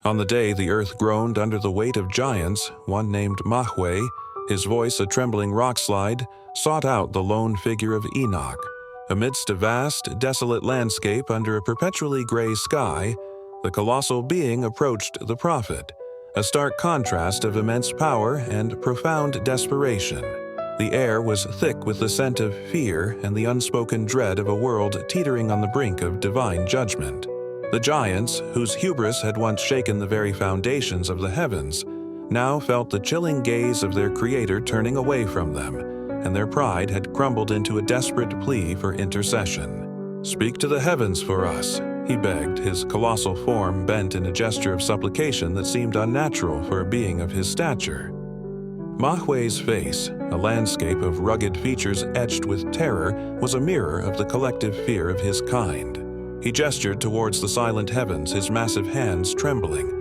On the day the earth groaned under the weight of giants, one named Mahweh, his voice a trembling rockslide, sought out the lone figure of Enoch. Amidst a vast, desolate landscape under a perpetually gray sky, the colossal being approached the prophet, a stark contrast of immense power and profound desperation. The air was thick with the scent of fear and the unspoken dread of a world teetering on the brink of divine judgment. The giants, whose hubris had once shaken the very foundations of the heavens, now felt the chilling gaze of their Creator turning away from them, and their pride had crumbled into a desperate plea for intercession. "Speak to the heavens for us," he begged, his colossal form bent in a gesture of supplication that seemed unnatural for a being of his stature. Mahweh's face, a landscape of rugged features etched with terror, was a mirror of the collective fear of his kind. He gestured towards the silent heavens, his massive hands trembling.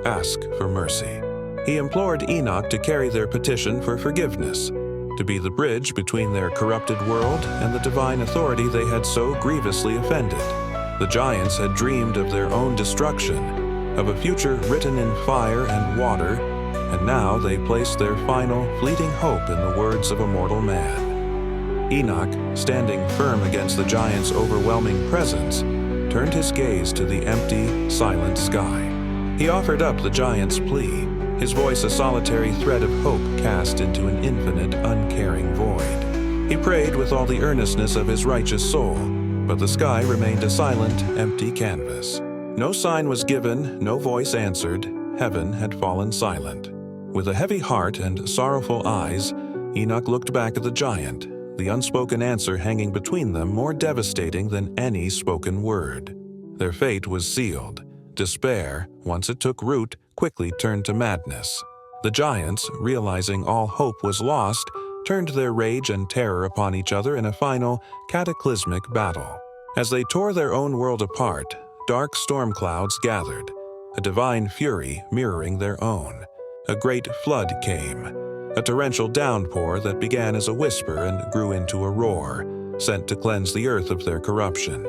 "Ask for mercy." He implored Enoch to carry their petition for forgiveness, to be the bridge between their corrupted world and the divine authority they had so grievously offended. The giants had dreamed of their own destruction, of a future written in fire and water, and now they placed their final, fleeting hope in the words of a mortal man. Enoch, standing firm against the giant's overwhelming presence, turned his gaze to the empty, silent sky. He offered up the giant's plea, his voice a solitary thread of hope cast into an infinite, uncaring void. He prayed with all the earnestness of his righteous soul, but the sky remained a silent, empty canvas. No sign was given, no voice answered. Heaven had fallen silent. With a heavy heart and sorrowful eyes, Enoch looked back at the giant, the unspoken answer hanging between them more devastating than any spoken word. Their fate was sealed. Despair, once it took root, quickly turned to madness. The giants, realizing all hope was lost, turned their rage and terror upon each other in a final, cataclysmic battle. As they tore their own world apart, dark storm clouds gathered, a divine fury mirroring their own. A great flood came, a torrential downpour that began as a whisper and grew into a roar, sent to cleanse the earth of their corruption.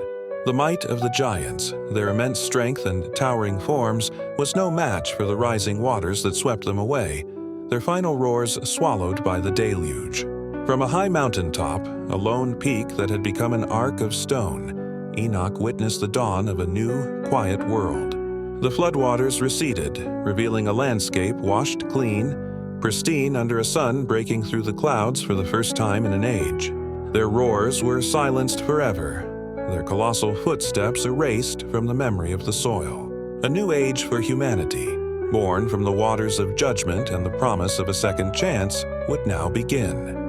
The might of the giants, their immense strength and towering forms, was no match for the rising waters that swept them away, their final roars swallowed by the deluge. From a high mountaintop, a lone peak that had become an arc of stone, Enoch witnessed the dawn of a new, quiet world. The floodwaters receded, revealing a landscape washed clean, pristine under a sun breaking through the clouds for the first time in an age. Their roars were silenced forever, their colossal footsteps erased from the memory of the soil. A new age for humanity, born from the waters of judgment and the promise of a second chance, would now begin.